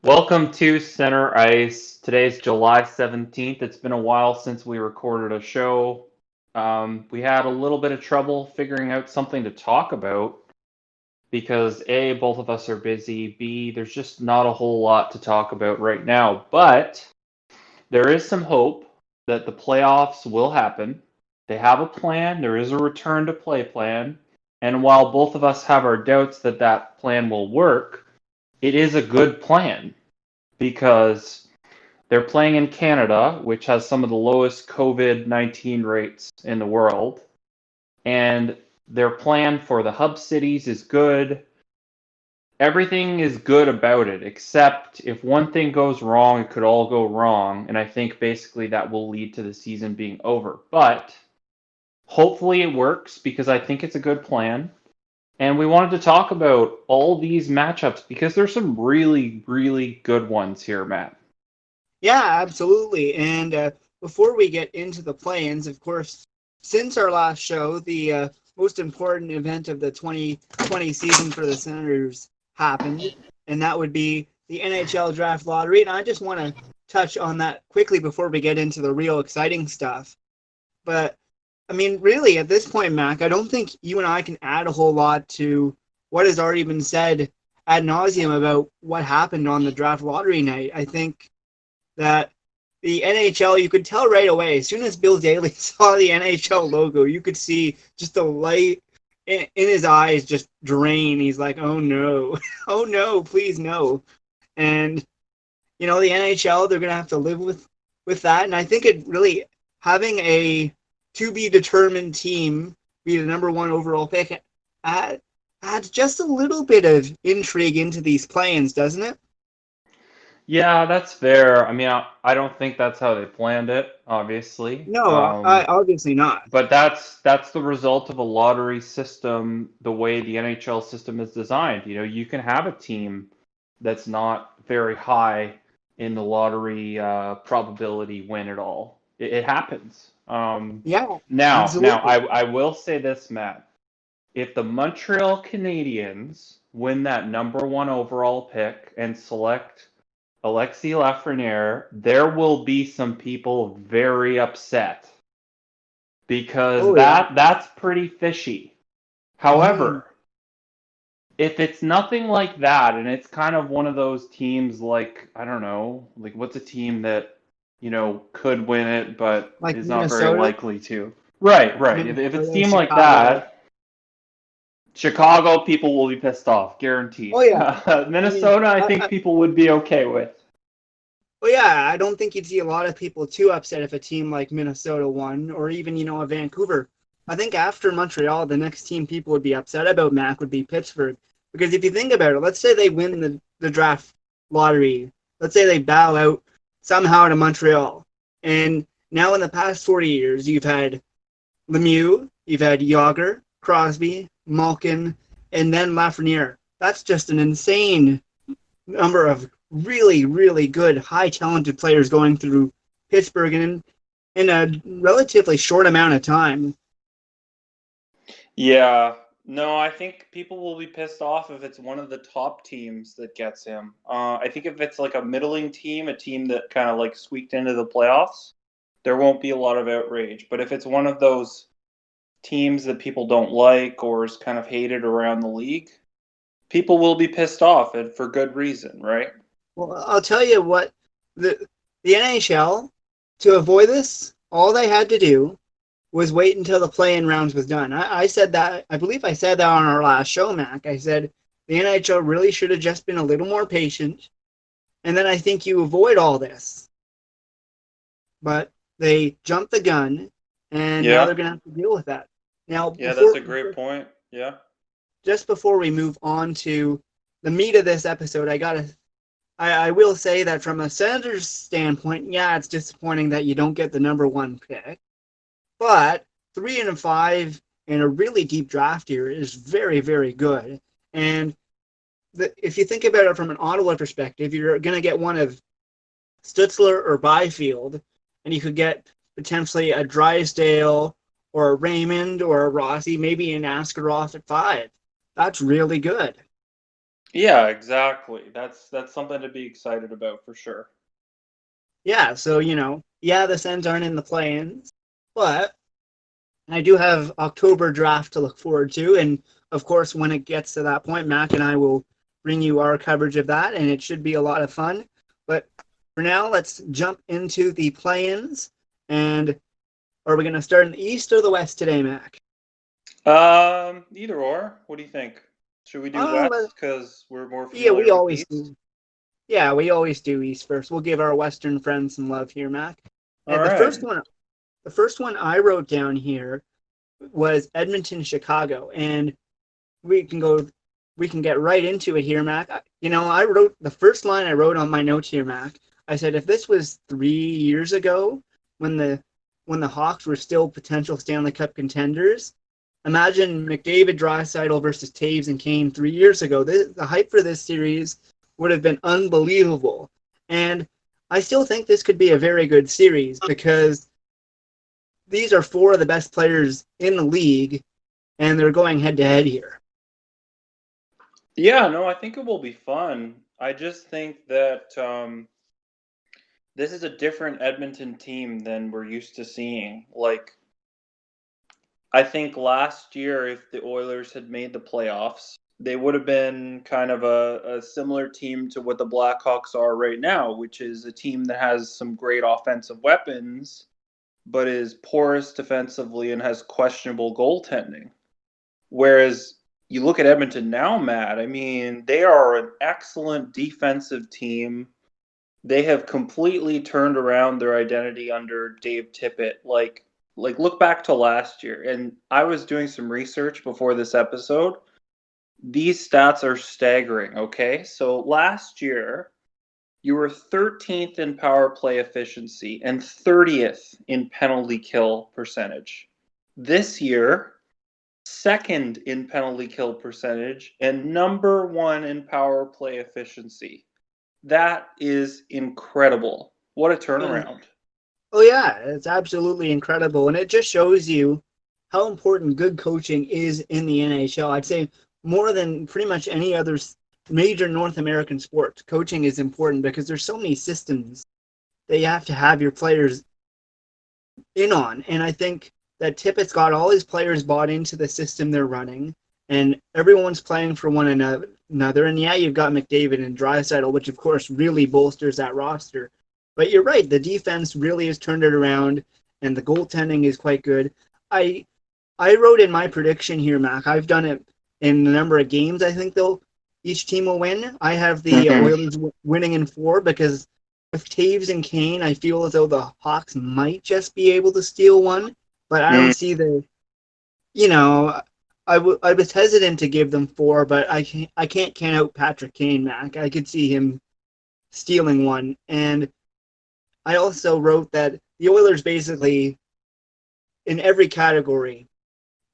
Welcome to Center Ice. Today's July 17th. It's been a while since we recorded a show. We had a little bit of trouble figuring out something to talk about because A, both of us are busy. B, there's just not a whole lot to talk about right now. But there is some hope that the playoffs will happen. They have a plan, there is a return to play plan. And while both of us have our doubts that that plan will work, it is a good plan because they're playing in Canada, which has some of the lowest COVID-19 rates in the world. And their plan for the hub cities is good. Everything is good about it, except if one thing goes wrong, it could all go wrong. And I think basically that will lead to the season being over. But hopefully it works because I think it's a good plan. And we wanted to talk about all these matchups because there's some really, really good ones here, Matt. Yeah, absolutely. And before we get into the play-ins, of course, since our last show, the most important event of the 2020 season for the Senators happened, and that would be the NHL Draft Lottery. And I just want to touch on that quickly before we get into the real exciting stuff. But I mean, really, at this point, Mac, I don't think you and I can add a whole lot to what has already been said ad nauseum about what happened on the draft lottery night. I think that the NHL, you could tell right away, as soon as Bill Daly saw the NHL logo, you could see just the light in his eyes just drain. He's like, oh no, oh no, please no. And, the NHL, they're going to have to live with that. And I think it really, having a to be determined team be the number one overall pick adds just a little bit of intrigue into these plans, doesn't it? Yeah, that's fair. I mean, I don't think that's how they planned it, obviously. No, obviously not. But that's the result of a lottery system, the way the NHL system is designed. You can have a team that's not very high in the lottery probability win at all. It happens. Yeah, Now, absolutely. I will say this, Matt. If the Montreal Canadiens win that number one overall pick and select Alexis Lafreniere, there will be some people very upset because Oh yeah. that's pretty fishy. Mm. However, if it's nothing like that and it's kind of one of those teams like, I don't know, like what's a team that, could win it but Like is not very Minnesota, likely to. Right, right. If it's a Minnesota, team like Chicago. that, Chicago people will be pissed off, Oh guaranteed. yeah. I mean, Minnesota, I think people would be okay with. well, yeah. I don't think you'd see a lot of people too upset if a team like Minnesota won, or even a Vancouver. I think after Montreal, the next team people would be upset about, Mac, would be Pittsburgh, because if you think about it, let's say they win the draft lottery, let's say they bow out somehow to Montreal, and now in the past 40 years, you've had Lemieux, you've had Yager, Crosby, Malkin, and then Lafreniere. That's just an insane number of really, really good, high talented players going through Pittsburgh in a relatively short amount of time. Yeah, no, I think people will be pissed off if it's one of the top teams that gets him. I think if it's like a middling team, a team that kind of like squeaked into the playoffs, there won't be a lot of outrage. But if it's one of those teams that people don't like or is kind of hated around the league, people will be pissed off and for good reason, right? Well, I'll tell you what, the NHL, to avoid this, all they had to do was wait until the play-in rounds was done. I said that, I believe I said that on our last show, Mac. I said the NHL really should have just been a little more patient, and then I think you avoid all this. But they jumped the gun, and now Yeah, they're going to have to deal with that. Now, yeah, that's a great point. Yeah. just before we move on to the meat of this episode, I will say that from a Senators standpoint, yeah, it's disappointing that you don't get the number one pick, but 3-5 in a really deep draft year is very, very good. And if you think about it from an Ottawa perspective, you're going to get one of Stutzler or Byfield, and you could get potentially a Drysdale or a Raymond or a Rossi, maybe an Askarov at 5. That's really good. Yeah, exactly. That's something to be excited about for sure. Yeah, so yeah, the Sens aren't in the play-ins, but I do have October draft to look forward to, and of course, when it gets to that point, Mac and I will bring you our coverage of that, and it should be a lot of fun. But for now, let's jump into the play-ins. And are we going to start in the East or the West today, Mac? Either or. What do you think? Should we do Oh, West because we're more yeah, familiar we with the always East? do. Yeah, we always do East first. We'll give our Western friends some love here, Mac. All And right. the first one I wrote down here was Edmonton, Chicago, and we can go we can get right into it here, Mac. I wrote the first line I wrote on my notes here, Mac. I said if this was 3 years ago when the Hawks were still potential Stanley Cup contenders, imagine McDavid, Draisaitl versus Taves and Kane 3 years ago. The hype for this series would have been unbelievable, and I still think this could be a very good series because these are four of the best players in the league, and they're going head to head here. Yeah, no, I think it will be fun. I just think that this is a different Edmonton team than we're used to seeing. Like, I think last year, if the Oilers had made the playoffs, they would have been kind of a similar team to what the Blackhawks are right now, which is a team that has some great offensive weapons, but is porous defensively and has questionable goaltending. Whereas you look at Edmonton now, Matt, I mean, they are an excellent defensive team. They have completely turned around their identity under Dave Tippett. Like look back to last year, and I was doing some research before this episode. These stats are staggering, okay? So last year, you were 13th in power play efficiency and 30th in penalty kill percentage. This year, second in penalty kill percentage and number one in power play efficiency. That is incredible. What a Yeah. turnaround. Oh yeah, it's absolutely incredible, and it just shows you how important good coaching is in the NHL. I'd say more than pretty much any other major North American sport, coaching is important because there's so many systems that you have to have your players in on, and I think that Tippett's got all his players bought into the system they're running, and everyone's playing for one another. And yeah, you've got McDavid and Draisaitl, which of course really bolsters that roster. But you're right, the defense really has turned it around, and the goaltending is quite good. I I wrote in my prediction here, Mac. I've done it in a number of games. I think they'll each team will win. I have the Mm-hmm. Oilers winning in four because with Taves and Kane, I feel as though the Hawks might just be able to steal one, but I don't see the. You know, I was hesitant to give them four, but I can't count out Patrick Kane, Mac. I could see him stealing one, and I also wrote that the Oilers basically in every category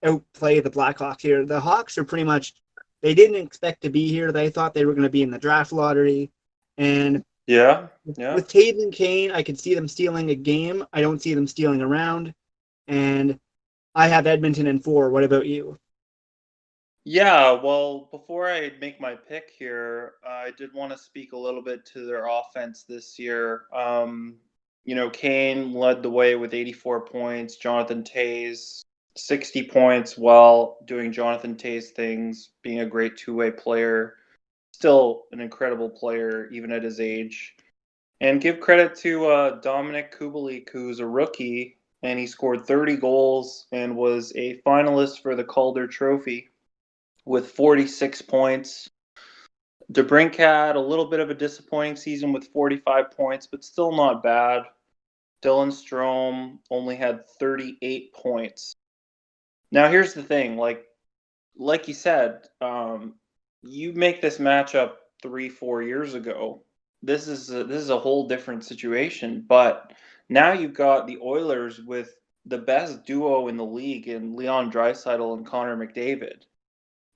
outplay the Blackhawks here. The Hawks are pretty much they didn't expect to be here. They thought they were going to be in the draft lottery, and Yeah, yeah. with Taves and Kane, I could see them stealing a game. I don't see them stealing a round, and I have Edmonton in four. What about you? Yeah, well, before I make my pick here, I did want to speak a little bit to their offense this year. Kane led the way with 84 points, Jonathan Tays 60 points while doing Jonathan Tays things, being a great two-way player, still an incredible player even at his age. And give credit to Dominic Kubalik, who's a rookie, and he scored 30 goals and was a finalist for the Calder Trophy with 46 points. DeBrink had a little bit of a disappointing season with 45 points, but still not bad. Dylan Strome only had 38 points. Now here's the thing, like you said, you make this matchup 3-4 years ago. This is a whole different situation. But now you've got the Oilers with the best duo in the league in Leon Draisaitl and Connor McDavid,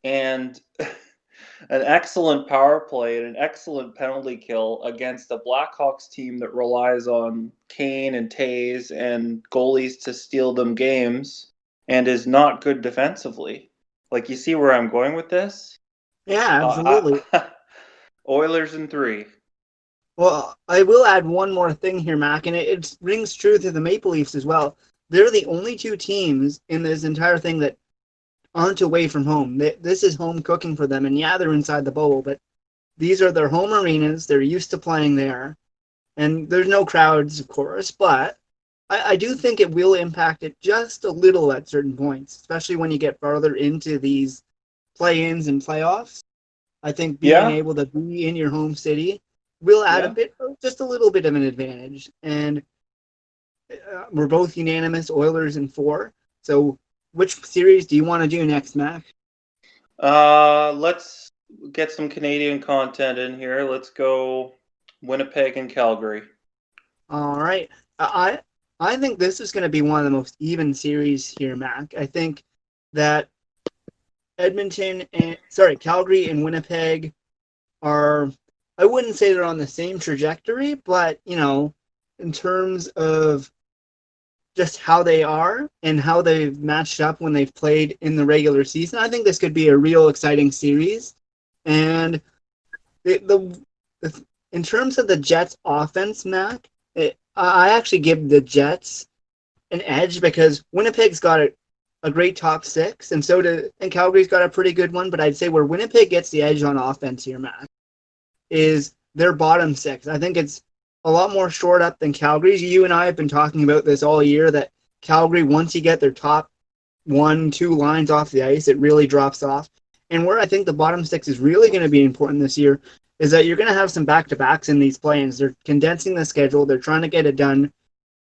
and an excellent power play and an excellent penalty kill against a Blackhawks team that relies on Kane and Tays and goalies to steal them games and is not good defensively. Like, you see where I'm going with this? Yeah, Uh, absolutely. Oilers in 3. Well, I will add one more thing here, Mac, and it rings true to the Maple Leafs as well. They're the only two teams in this entire thing that aren't away from home. This is home cooking for them, and yeah, they're inside the bubble, but these are their home arenas. They're used to playing there, and there's no crowds, of course, but I do think it will impact it just a little at certain points, especially when you get farther into these play-ins and playoffs. I think being Yeah, able to be in your home city will add yeah. just a little bit of an advantage. And we're both unanimous, Oilers in 4. So, which series do you want to do next, Mac? Let's get some Canadian content in here. Let's go Winnipeg and Calgary. All right, I think this is going to be one of the most even series here, Mac. I think that Calgary and Winnipeg are, I wouldn't say they're on the same trajectory, but in terms of just how they are and how they've matched up when they've played in the regular season, I think this could be a real exciting series. And the in terms of the Jets offense, Mac, I actually give the Jets an edge because Winnipeg's got a great top 6, and Calgary's got a pretty good one. But I'd say where Winnipeg gets the edge on offense here, Mac, is their bottom 6. I think it's a lot more shored up than Calgary's. You and I have been talking about this all year that Calgary, once you get their top 1-2 lines off the ice, it really drops off. And where I think the bottom 6 is really going to be important this year is that you're going to have some back-to-backs in these play-ins. They're condensing the schedule. They're trying to get it done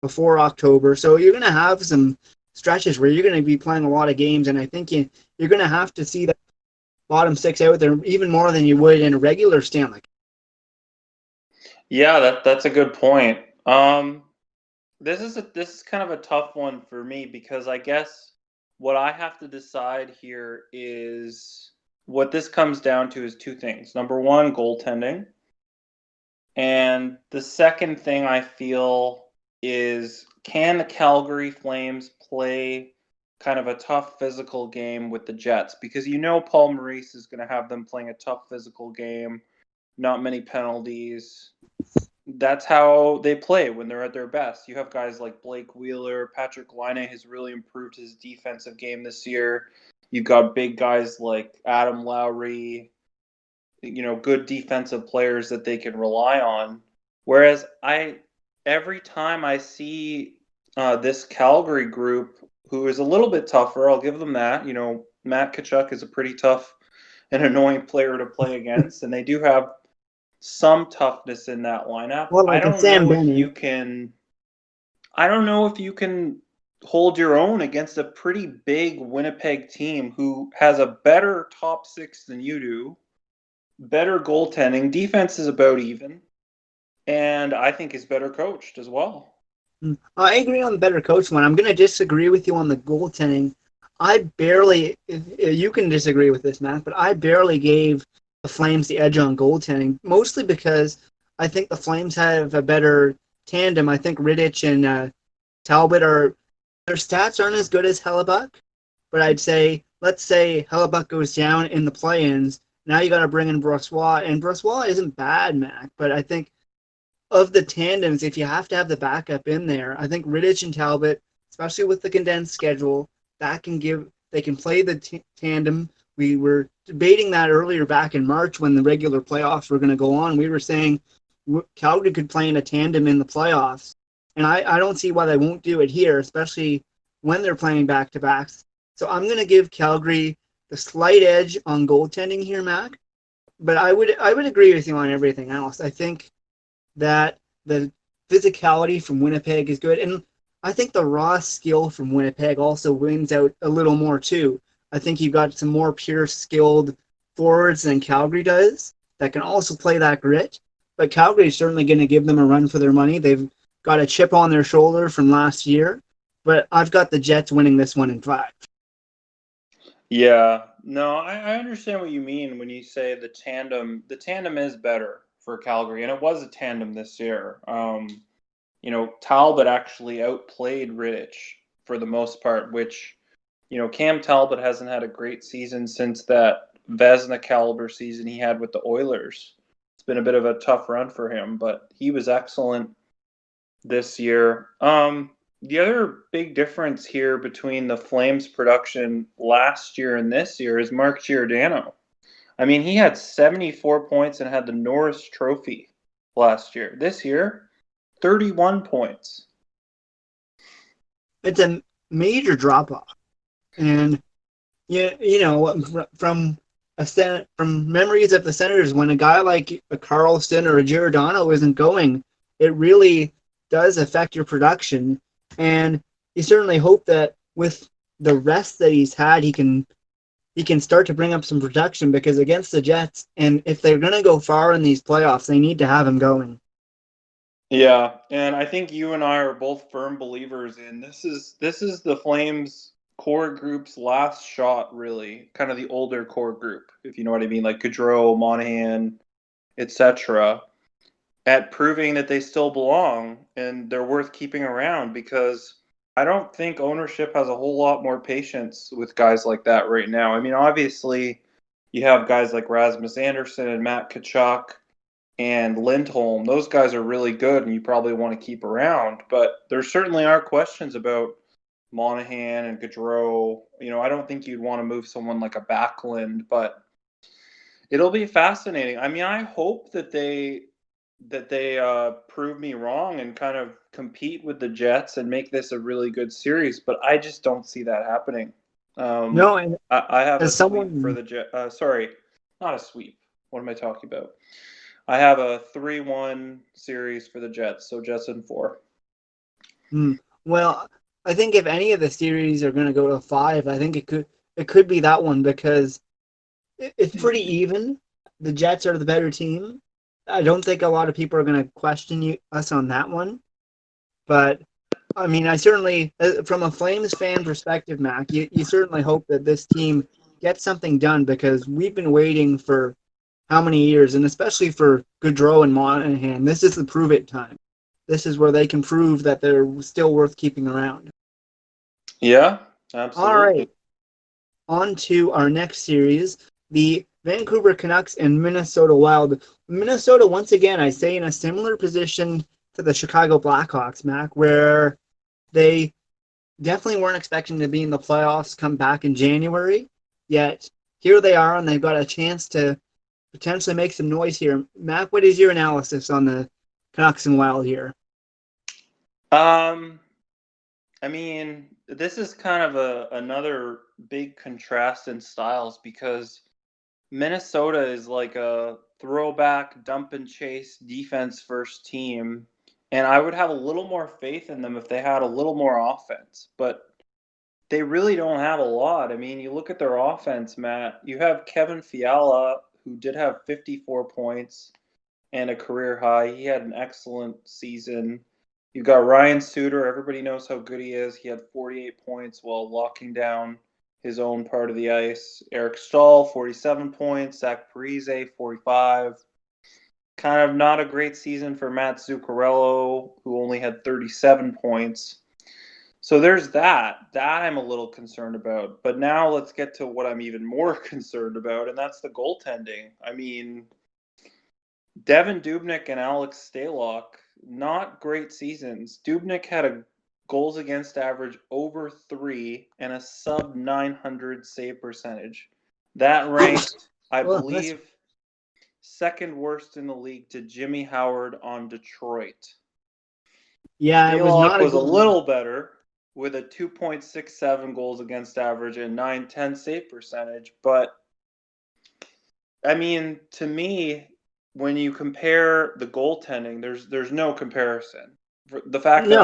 before October. So you're going to have some stretches where you're going to be playing a lot of games, and I think you're going to have to see the bottom 6 out there even more than you would in a regular Stanley. Yeah, that's a good point. This is kind of a tough one for me because I guess what I have to decide here is what this comes down to is 2 things. Number 1, goaltending. And the second thing I feel is, can the Calgary Flames play kind of a tough physical game with the Jets? Because Paul Maurice is going to have them playing a tough physical game, not many penalties. That's how they play when they're at their best. You have guys like Blake Wheeler, Patrick Laine has really improved his defensive game this year. You've got big guys like Adam Lowry, good defensive players that they can rely on. Whereas every time I see this Calgary group, who is a little bit tougher, I'll give them that. Matt Tkachuk is a pretty tough and annoying player to play against, and they do have some toughness in that lineup. Well, like a Sam Bennett. I don't know if you can hold your own against a pretty big Winnipeg team who has a better top 6 than you do, better goaltending, defense is about even, and I think is better coached as well. I agree on the better coach one. I'm going to disagree with you on the goaltending. You can disagree with this, Matt, but I barely gave the Flames the edge on goaltending, mostly because I think the Flames have a better tandem. I think Rittich and Talbot their stats aren't as good as Hellebuyck, but let's say Hellebuyck goes down in the play-ins. Now you got to bring in Brossoit, and Brossoit isn't bad, Mac, but I think of the tandems, if you have to have the backup in there, I think Rittich and Talbot, especially with the condensed schedule, they can play the tandem. We were debating that earlier back in March when the regular playoffs were going to go on. We were saying Calgary could play in a tandem in the playoffs, and I don't see why they won't do it here, especially when they're playing back-to-backs. So I'm going to give Calgary the slight edge on goaltending here, Mac, but I would agree with you on everything else. I think that the physicality from Winnipeg is good, and I think the raw skill from Winnipeg also wins out a little more too. I think you've got some more pure skilled forwards than Calgary does that can also play that grit, but Calgary is certainly going to give them a run for their money. They've got a chip on their shoulder from last year, but I've got the Jets winning this one in 5. Yeah, no, I understand what you mean when you say the tandem. The tandem is better for Calgary, and it was a tandem this year. Talbot actually outplayed Rittich for the most part, which, Cam Talbot hasn't had a great season since that Vezina caliber season he had with the Oilers. It's been a bit of a tough run for him, but he was excellent this year. The other big difference here between the Flames production last year and this year is Mark Giordano. I mean, he had 74 points and had the Norris Trophy last year. This year, 31 points. It's a major drop off, and from from memories of the Senators, when a guy like a Carlson or a Giordano isn't going, it really does affect your production. And you certainly hope that with the rest that he's had, he can start to bring up some production, because against the Jets, and if they're going to go far in these playoffs, they need to have him going. Yeah, and I think you and I are both firm believers in this is the Flames core group's last shot, really, kind of the older core group, if you know what I mean, like Gaudreau, Monahan, etc., at proving that they still belong and they're worth keeping around, because I don't think ownership has a whole lot more patience with guys like that right now. I mean, obviously, you have guys like Rasmus Anderson and Matt Tkachuk and Lindholm. Those guys are really good and you probably want to keep around, but there certainly are questions about Monahan and Gaudreau. I don't think you'd want to move someone like a Backlund, but it'll be fascinating. I mean, I hope that they prove me wrong and kind of compete with the Jets and make this a really good series, but I just don't see that happening. No, and I have a as sweep for someone, the Jets. Sorry, not a sweep. What am I talking about? I have a 3-1 series for the Jets, so Jets in 4. well, I think if any of the series are going to go to 5, I think it could be that one, because it's pretty even. The Jets are the better team. I don't think a lot of people are going to question us on that one. But I mean, I certainly, from a Flames fan perspective, Mac, you certainly hope that this team gets something done, because we've been waiting for how many years, and especially for Gaudreau and Monahan. This is the prove it time. This is where they can prove that they're still worth keeping around. Yeah, All absolutely. right, on to our next series, the Vancouver Canucks and Minnesota Wild. Minnesota, once again, I say, in a similar position to the Chicago Blackhawks, Mac, where they definitely weren't expecting to be in the playoffs come back in January, yet here they are, and they've got a chance to potentially make some noise here. Mac, what is your analysis on the Canucks and Wild here? Um, I mean, this is kind of another big contrast in styles, because Minnesota is like a throwback dump and chase defense first team, and I would have a little more faith in them if they had a little more offense, but they really don't have a lot. I mean, you look at their offense, Matt. You have Kevin Fiala, who did have 54 points and a career high. He had an excellent season. You've got Ryan Suter. Everybody knows how good he is. He had 48 points while locking down his own part of the ice. Eric Stahl, 47 points. Zach Parise, 45. Kind of not a great season for Matt Zuccarello, who only had 37 points. So there's that. That I'm a little concerned about. But now let's get to what I'm even more concerned about, and that's the goaltending. I mean, Devin Dubnyk and Alex Stalock, not great seasons. Dubnyk had a goals against average over 3 and a sub 900 save percentage. That ranked, I Well, that's believe, second worst in the league to Jimmy Howard on Detroit. yeah, it was Stalock not a was a good one. little better with a 2.67 goals against average and 910 save percentage, but I mean, to me, when you compare the goaltending, there's no comparison. The fact that No,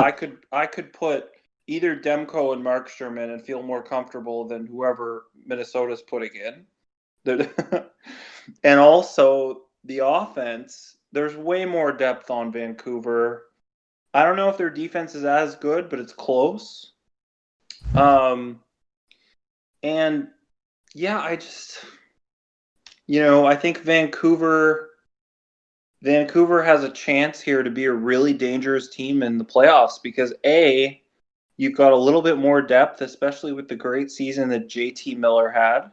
I could put either Demko and Markstrom in and feel more comfortable than whoever Minnesota's putting in. And also the offense, there's way more depth on Vancouver. I don't know if their defense is as good, but it's close. Um, and yeah, I think Vancouver has a chance here to be a really dangerous team in the playoffs, because you've got a little bit more depth, especially with the great season that JT Miller had.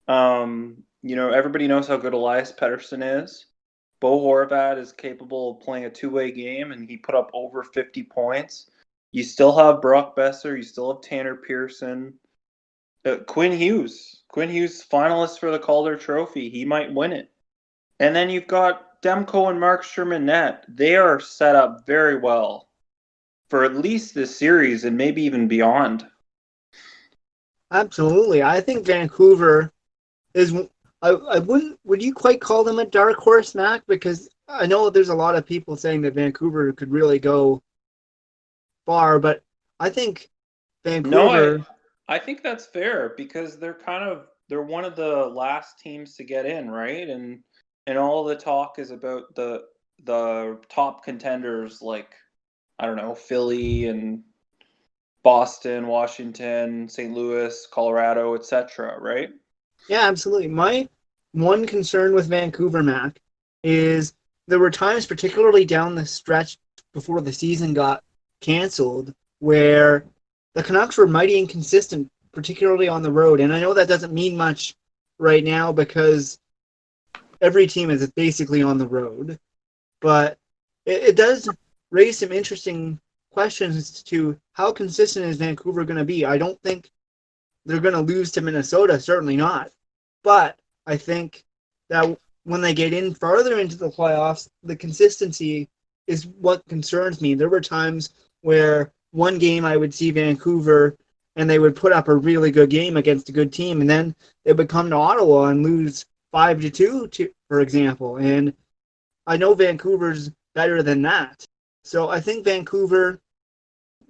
Everybody knows how good Elias Pettersson is. Bo Horvat is capable of playing a two-way game, and he put up over 50 points. You still have Brock Besser. You still have Tanner Pearson. Quinn Hughes. Quinn Hughes, finalist for the Calder Trophy. He might win it. And then you've got Demko and Markstrom in net. They are set up very well for at least this series and maybe even beyond. Absolutely. I think Vancouver is. I wouldn't. Would you quite call them a dark horse, Mac? Because I know there's a lot of people saying that Vancouver could really go far, but I think Vancouver. No, I think that's fair because they're one of the last teams to get in, right? And all the talk is about the top contenders like I don't know, Philly and Boston, Washington, St. Louis, Colorado, etc., right? Yeah, absolutely. My one concern with Vancouver, Mac, is there were times, particularly down the stretch before the season got canceled, where the Canucks were mighty inconsistent, particularly on the road. And I know that doesn't mean much right now because every team is basically on the road, but it does raise some interesting questions to how consistent is Vancouver going to be. I don't think they're going to lose to Minnesota, certainly not. But I think that when they get in further into the playoffs, the consistency is what concerns me. There were times where one game I would see Vancouver and they would put up a really good game against a good team, and then they would come to Ottawa and lose 5-2, for example. And I know Vancouver's better than that. So I think Vancouver,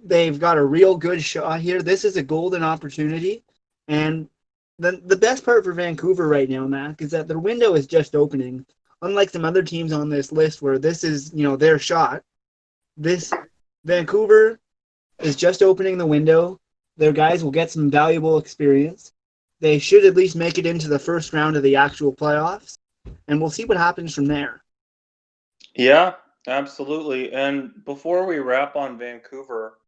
they've got a real good shot here. This is a golden opportunity. And the best part for Vancouver right now, Mac, is that their window is just opening. Unlike some other teams on this list where this is, their shot. This Vancouver is just opening the window. Their guys will get some valuable experience. They should at least make it into the first round of the actual playoffs. And we'll see what happens from there. Yeah, absolutely. And before we wrap on Vancouver,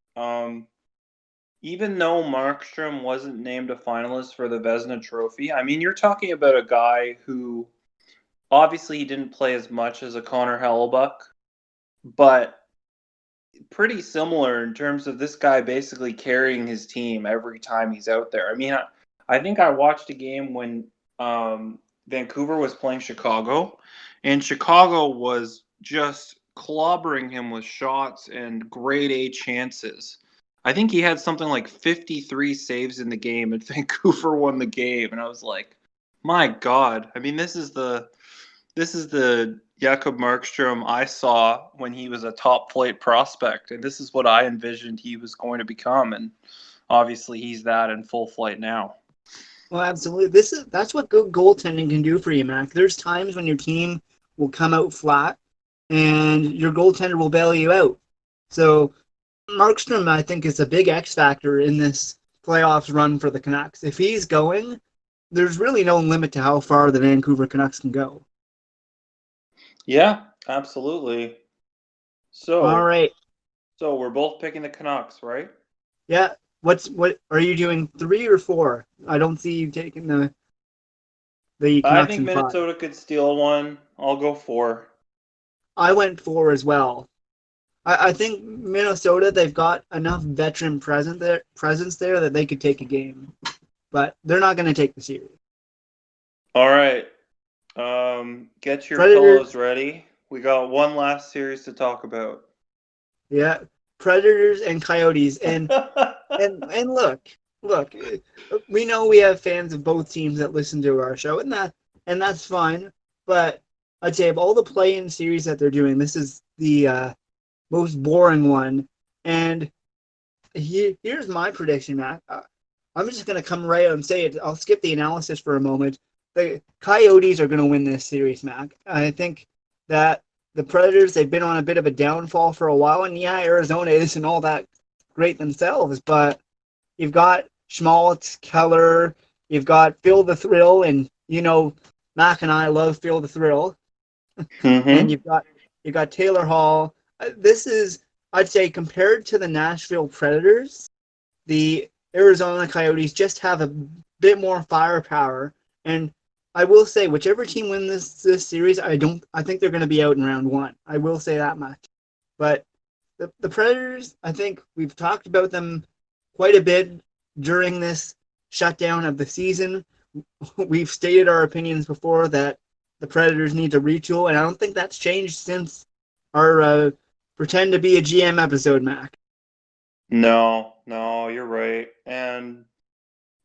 even though Markstrom wasn't named a finalist for the Vezina Trophy, I mean, you're talking about a guy who obviously he didn't play as much as a Connor Hellebuck, but pretty similar in terms of this guy basically carrying his team every time he's out there. I mean, I think I watched a game when Vancouver was playing Chicago, and Chicago was just clobbering him with shots and grade A chances. I think he had something like 53 saves in the game, and Vancouver won the game. And I was like, my God. I mean, this is the Jakob Markstrom I saw when he was a top flight prospect, and this is what I envisioned he was going to become. And obviously, he's that in full flight now. Well, absolutely. That's what good goaltending can do for you, Mac. There's times when your team will come out flat, and your goaltender will bail you out. So Markstrom, I think, is a big X factor in this playoffs run for the Canucks. If he's going, there's really no limit to how far the Vancouver Canucks can go. Yeah, absolutely. So, all right. So we're both picking the Canucks, right? Yeah. What are you doing? 3 or 4? I don't see you taking the Canucks. I think Minnesota could steal one. I'll go 4. I went 4 as well. I think Minnesota, they've got enough veteran presence there that they could take a game, but they're not going to take the series. All right. Get your pillows ready. We got one last series to talk about. Yeah, Predators and Coyotes, and and look, we know we have fans of both teams that listen to our show, and that's fine. But I'd say of all the play-in series that they're doing, this is the most boring one. And here's my prediction, Matt. I'm just going to come right out and say it. I'll skip the analysis for a moment. The Coyotes are going to win this series, Mac. I think that the Predators, they've been on a bit of a downfall for a while. And yeah, Arizona isn't all that great themselves, but you've got Schmaltz, Keller, you've got Phil the Thrill, and Mac and I love Phil the Thrill. Mm-hmm. And you've got Taylor Hall. This is, I'd say, compared to the Nashville Predators, the Arizona Coyotes just have a bit more firepower. And I will say, whichever team wins this series, I think they're going to be out in round one. I will say that much. But the Predators, I think we've talked about them quite a bit during this shutdown of the season. We've stated our opinions before that the Predators need to retool, and I don't think that's changed since our pretend to be a GM episode, Mac. No, you're right. And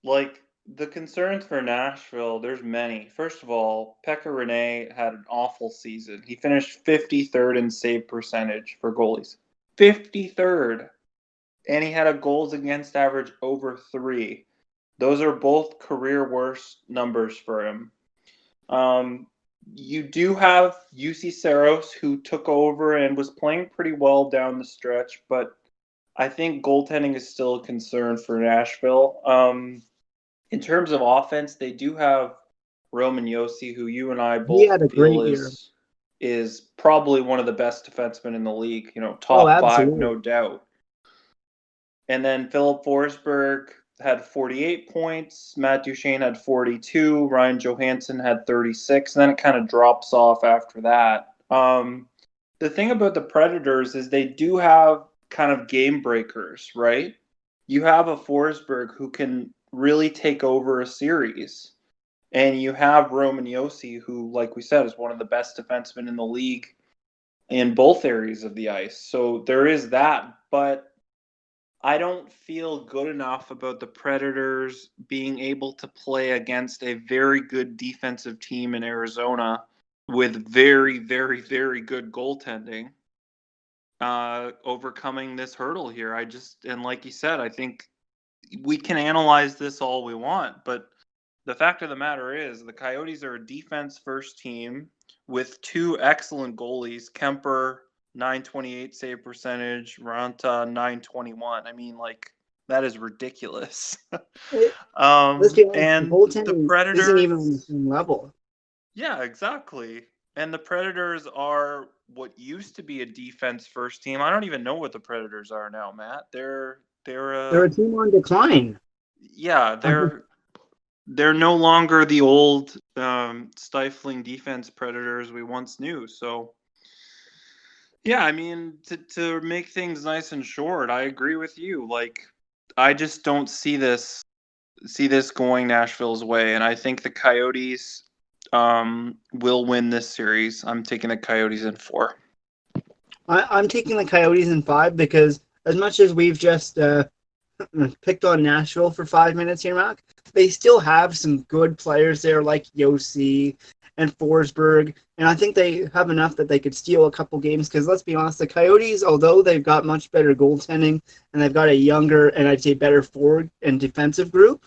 like the concerns for Nashville, there's many. First of all, Pekka Rinne had an awful season. He finished 53rd in save percentage for goalies. 53rd. And he had a goals against average over 3. Those are both career worst numbers for him. You do have UC Saros, who took over and was playing pretty well down the stretch, but I think goaltending is still a concern for Nashville. In terms of offense, they do have Roman Josi, who you and I He both had a feel great year. is probably one of the best defensemen in the league. Oh, Top 5, absolutely. no doubt. And then Philip Forsberg had 48 points. Matt Duchene had 42. Ryan Johansson had 36. And then it kind of drops off after that. The thing about the Predators is they do have kind of game breakers, right? You have a Forsberg who can really take over a series. And you have Roman Josi, who, like we said, is one of the best defensemen in the league in both areas of the ice. So there is that. But I don't feel good enough about the Predators being able to play against a very good defensive team in Arizona with very, very, very good goaltending, overcoming this hurdle here. And like you said, I think we can analyze this all we want, but the fact of the matter is the Coyotes are a defense first team with 2 excellent goalies, Kemper 928 save percentage, Ranta 921. I mean, like, that is ridiculous. Let's be honest, the And the goaltending isn't even on the Predators, same level. yeah, exactly. And the Predators are what used to be a defense first team. I don't even know what the Predators are now, Matt. They're a team on decline. Yeah, they're no longer the old stifling defense Predators we once knew. So yeah, I mean, to make things nice and short, I agree with you. Like, I just don't see this going Nashville's way, and I think the Coyotes will win this series. I'm taking the Coyotes in 4. I'm taking the Coyotes in 5 because as much as we've just picked on Nashville for 5 minutes here, Mac, they still have some good players there like Josi and Forsberg, and I think they have enough that they could steal a couple games because let's be honest, the Coyotes, although they've got much better goaltending and they've got a younger and I'd say better forward and defensive group,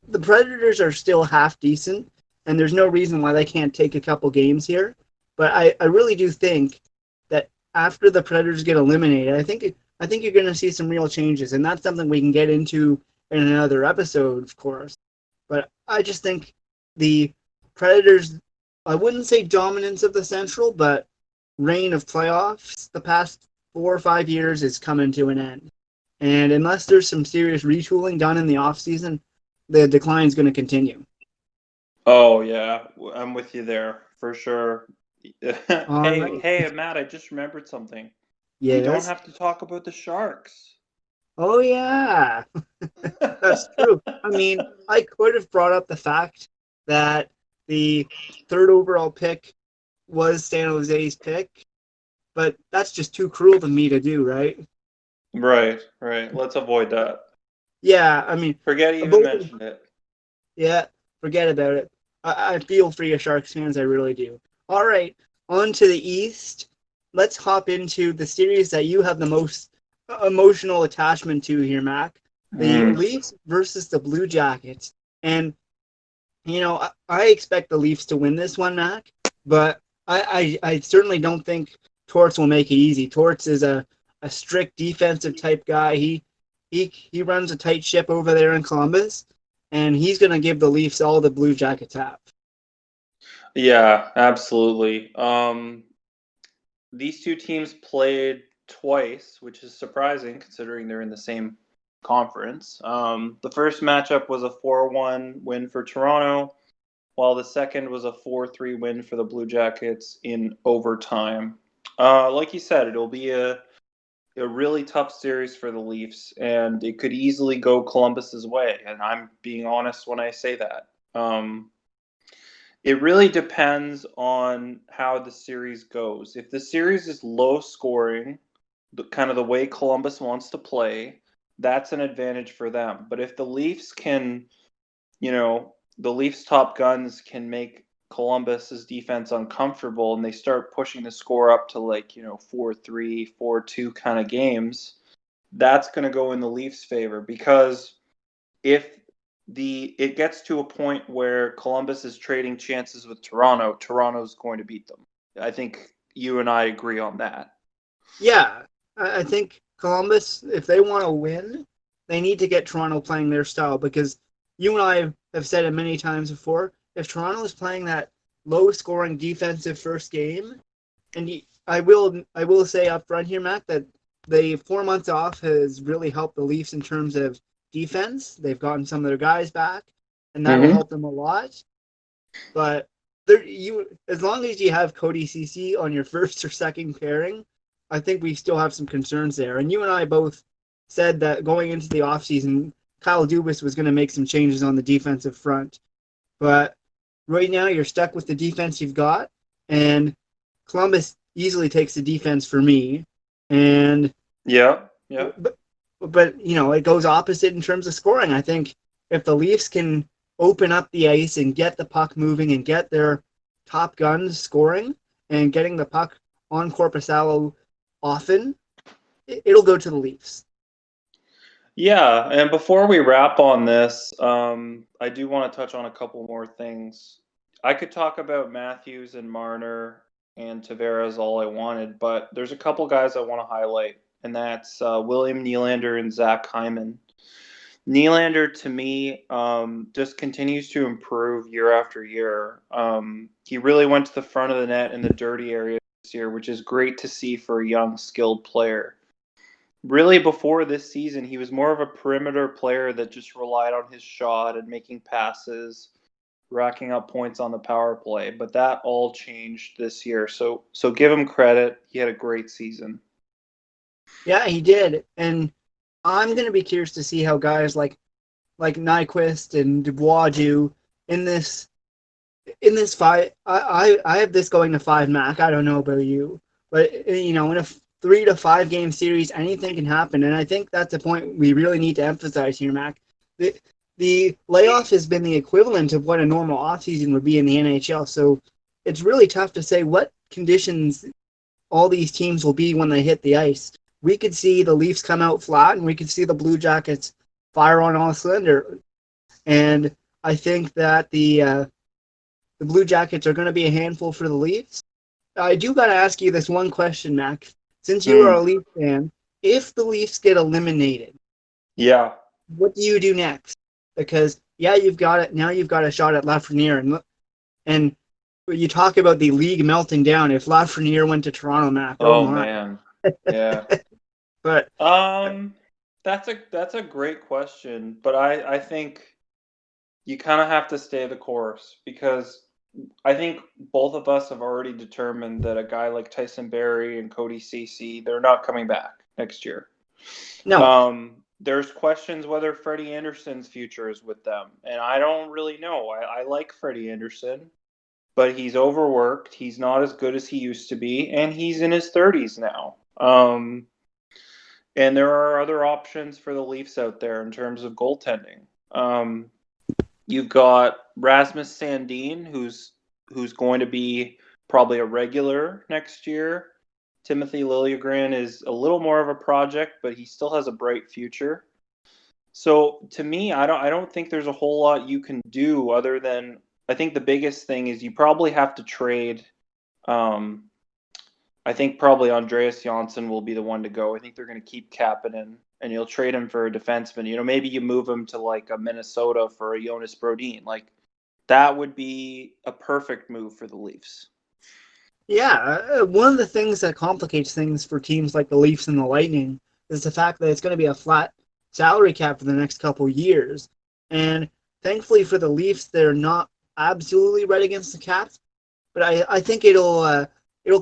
the Predators are still half decent, and there's no reason why they can't take a couple games here. But I really do think that after the Predators get eliminated, I think you're going to see some real changes, and that's something we can get into in another episode, of course. But I just think the Predators, I wouldn't say dominance of the Central, but reign of playoffs the past 4 or 5 years is coming to an end. And unless there's some serious retooling done in the offseason, the decline is going to continue. Oh yeah, I'm with you there for sure. All right. Hey, Matt, I just remembered something. We don't Yes. have to talk about the Sharks. Oh, yeah. That's true. I mean, I could have brought up the fact that the third overall pick was San Jose's pick, but that's just too cruel of me to do, right? Right. Let's avoid that. Yeah, I mean, Forget he even both, mentioned it. yeah, forget about it. I feel for you Sharks fans, I really do. All right, on to the East. Let's hop into the series that you have the most emotional attachment to here, Mac. The Leafs versus the Blue Jackets. And, I expect the Leafs to win this one, Mac, but I certainly don't think Torts will make it easy. Torts is a strict defensive type guy. He runs a tight ship over there in Columbus, and he's going to give the Leafs all the Blue Jackets have. Yeah, absolutely. These two teams played twice, which is surprising considering they're in the same conference. The first matchup was a 4-1 win for Toronto, while the second was a 4-3 win for the Blue Jackets in overtime. Like you said, it'll be a really tough series for the Leafs, and it could easily go Columbus's way. And I'm being honest when I say that. It really depends on how the series goes. If the series is low scoring, kind of the way Columbus wants to play, that's an advantage for them. But if the Leafs can, the Leafs' top guns can make Columbus's defense uncomfortable and they start pushing the score up to 4-3, 4-2 kind of games, that's going to go in the Leafs' favor, because if it gets to a point where Columbus is trading chances with Toronto, Toronto's going to beat them. I think you and I agree on that. Yeah, I think Columbus, if they want to win, they need to get Toronto playing their style, because you and I have said it many times before, if Toronto is playing that low-scoring defensive first game, and I will say up front here, Matt, that the 4 months off has really helped the Leafs in terms of defense. They've gotten some of their guys back, and that will help them a lot. But as long as you have Cody Ceci on your first or second pairing, I think we still have some concerns there. And you and I both said that going into the offseason, Kyle Dubas was going to make some changes on the defensive front. But right now, you're stuck with the defense you've got, and Columbus easily takes the defense for me. And yeah. But it goes opposite in terms of scoring. I think if the Leafs can open up the ice and get the puck moving and get their top guns scoring and getting the puck on Korpisalo often, it'll go to the Leafs. Yeah, and before we wrap on this, I do want to touch on a couple more things. I could talk about Matthews and Marner and Tavares all I wanted, but there's a couple guys I want to highlight, and that's William Nylander and Zach Hyman. Nylander, to me, just continues to improve year after year. He really went to the front of the net in the dirty area this year, which is great to see for a young, skilled player. Really, before this season, he was more of a perimeter player that just relied on his shot and making passes, racking up points on the power play. But that all changed this year. So give him credit. He had a great season. Yeah, he did. And I'm going to be curious to see how guys like Nyquist and Dubois do in this fight. I have this going to 5, Mac. I don't know about you. But, in a 3 to 5 game series, anything can happen. And I think that's a point we really need to emphasize here, Mac. The layoff has been the equivalent of what a normal offseason would be in the NHL. So it's really tough to say what conditions all these teams will be when they hit the ice. We could see the Leafs come out flat, and we could see the Blue Jackets fire on all cylinders. And I think that the Blue Jackets are going to be a handful for the Leafs. I do got to ask you this one question, Mac. Since you are a Leafs fan, if the Leafs get eliminated, what do you do next? Because you've got it now. You've got a shot at Lafreniere, and you talk about the league melting down. If Lafreniere went to Toronto, Mac, man, yeah. But that's a great question, but I think you kind of have to stay the course, because I think both of us have already determined that a guy like Tyson Barrie and Cody Ceci, they're not coming back next year. No. There's questions whether Freddie Anderson's future is with them, and I don't really know. I like Freddie Anderson, but he's overworked. He's not as good as he used to be, and he's in his 30s now. And there are other options for the Leafs out there in terms of goaltending. You've got Rasmus Sandin, who's going to be probably a regular next year. Timothy Liljegren is a little more of a project, but he still has a bright future. So to me, I don't think there's a whole lot you can do other than, I think the biggest thing is you probably have to trade. I think probably Andreas Janssen will be the one to go. I think they're going to keep Kapanen, and you'll trade him for a defenseman. Maybe you move him to like a Minnesota for a Jonas Brodin. Like, that would be a perfect move for the Leafs. Yeah, one of the things that complicates things for teams like the Leafs and the Lightning is the fact that it's going to be a flat salary cap for the next couple years. And thankfully for the Leafs, they're not absolutely right against the Caps, but I think it'll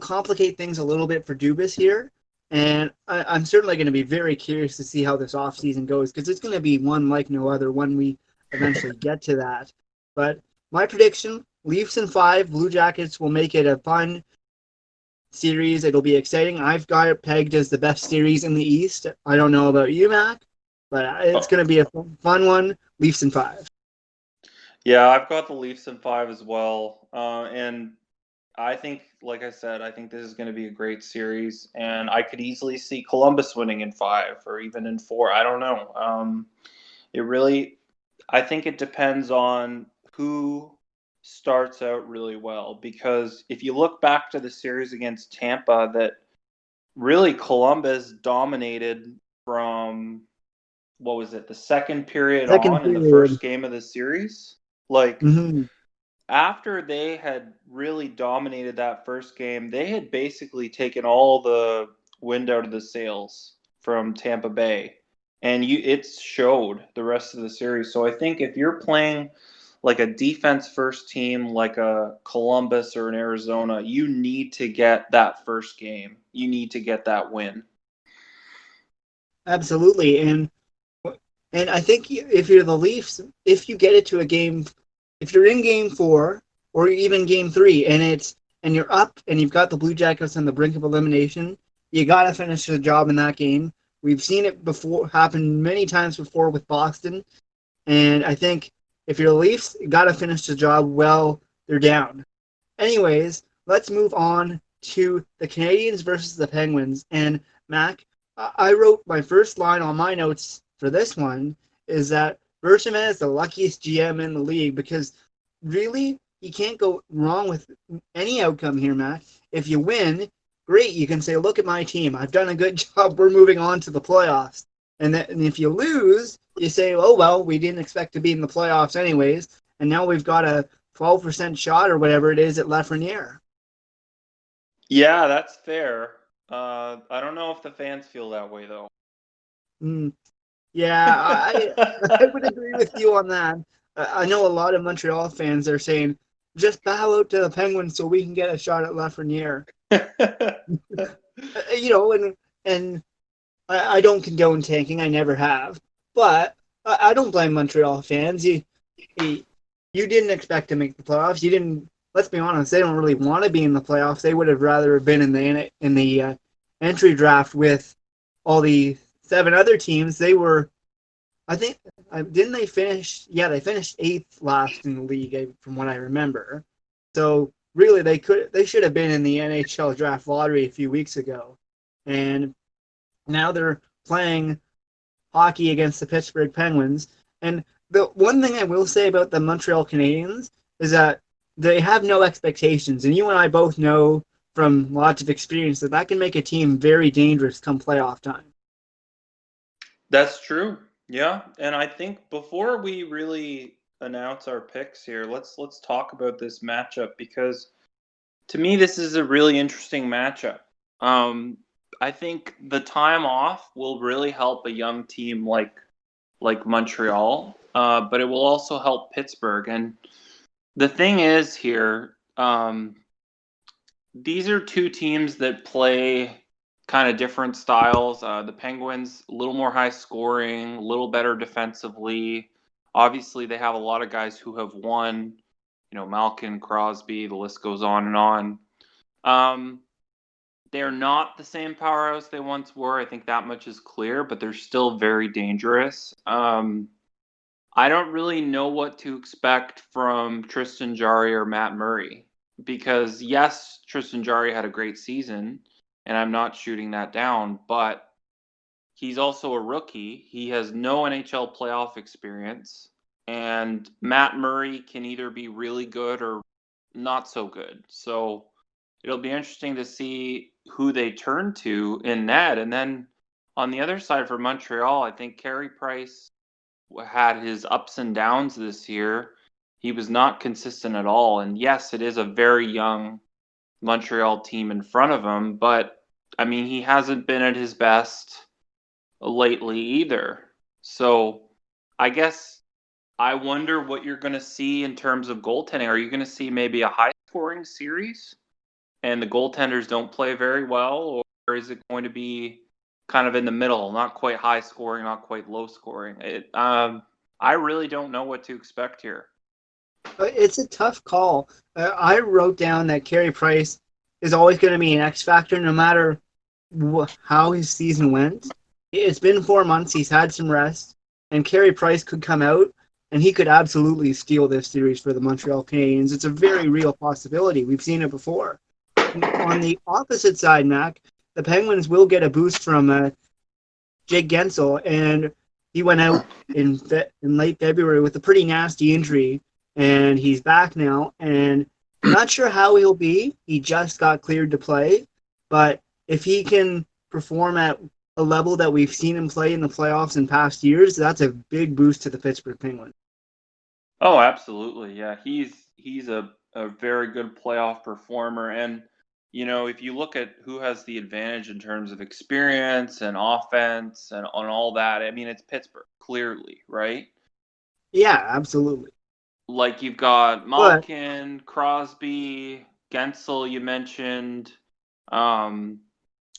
complicate things a little bit for Dubas here. And I'm certainly going to be very curious to see how this offseason goes because it's going to be one like no other when we eventually get to that. But my prediction, Leafs in 5, Blue Jackets will make it a fun series. It'll be exciting. I've got it pegged as the best series in the East. I don't know about you, Mac, but it's going to be a fun one. Leafs in 5. Yeah, I've got the Leafs in 5 as well. And I think, like I said, I think this is going to be a great series. And I could easily see Columbus winning in 5 or even in 4. I don't know. I think it depends on who starts out really well. Because if you look back to the series against Tampa, that really Columbus dominated from, what was it, the second period Second on in the period. first game of the series? Like, Mm-hmm. after they had really dominated that first game, they had basically taken all the wind out of the sails from Tampa Bay. And it showed the rest of the series. So I think if you're playing like a defense first team like a Columbus or an Arizona, you need to get that first game. You need to get that win. Absolutely, and I think if you're the Leafs, if you get it to a game, if you're in Game 4 or even Game 3, and you're up and you've got the Blue Jackets on the brink of elimination, you got to finish the job in that game. We've seen it before happen many times before with Boston, and I think if you're the Leafs, you got to finish the job while they're down. Anyways, let's move on to the Canadiens versus the Penguins. And Mac, I wrote my first line on my notes for this one is that Bergevin is the luckiest GM in the league because really you can't go wrong with any outcome here, Mac. If you win, great. You can say, "Look at my team. I've done a good job. We're moving on to the playoffs." And if you lose, you say, "Oh well, we didn't expect to be in the playoffs anyways, and now we've got a 12% shot or whatever it is at Lafreniere." Yeah, that's fair. I don't know if the fans feel that way though. Mm, yeah, I would agree with you on that. I know a lot of Montreal fans are saying, just bow out to the Penguins so we can get a shot at Lafreniere. And I don't condone tanking. I never have. But I don't blame Montreal fans. You didn't expect to make the playoffs. You didn't. Let's be honest. They don't really want to be in the playoffs. They would have rather have been in the entry draft with all the 7 other teams. They were. I think didn't they finish? Yeah, they finished 8th last in the league, from what I remember. So really, they should have been in the NHL draft lottery a few weeks ago, and now they're playing hockey against the Pittsburgh Penguins. And the one thing I will say about the Montreal Canadiens is that they have no expectations. And you and I both know from lots of experience that can make a team very dangerous come playoff time. That's true. Yeah, and I think before we really announce our picks here, let's talk about this matchup because to me this is a really interesting matchup. I think the time off will really help a young team like Montreal, but it will also help Pittsburgh. And the thing is here, these are two teams that play kind of different styles. The Penguins, a little more high scoring, a little better defensively. Obviously, they have a lot of guys who have won, Malkin, Crosby, the list goes on and on. They're not the same powerhouse they once were. I think that much is clear, but they're still very dangerous. I don't really know what to expect from Tristan Jarry or Matt Murray because, yes, Tristan Jarry had a great season, and I'm not shooting that down, but he's also a rookie. He has no NHL playoff experience, and Matt Murray can either be really good or not so good. So it'll be interesting to see who they turn to in net. And then on the other side for Montreal, I think Carey Price had his ups and downs this year. He was not consistent at all. And yes, it is a very young Montreal team in front of him, but I mean, he hasn't been at his best lately either. So I guess I wonder what you're going to see in terms of goaltending. Are you going to see maybe a high-scoring series, and the goaltenders don't play very well, or is it going to be kind of in the middle, not quite high-scoring, not quite low-scoring? I really don't know what to expect here. It's a tough call. I wrote down that Carey Price is always going to be an X factor no matter how his season went. It's been 4 months. He's had some rest, and Carey Price could come out and he could absolutely steal this series for the Montreal Canadiens. It's a very real possibility. We've seen it before. On the opposite side, Mac, the Penguins will get a boost from Jake Gensel, and he went out in late February with a pretty nasty injury, and he's back now. And not sure how he'll be. He just got cleared to play, but if he can perform at a level that we've seen him play in the playoffs in past years, that's a big boost to the Pittsburgh Penguins. Oh, absolutely. Yeah, he's a very good playoff performer. And, if you look at who has the advantage in terms of experience and offense and on all that, I mean, it's Pittsburgh, clearly, right? Yeah, absolutely. Like you've got But Malkin, Crosby, Gensel, you mentioned. Um,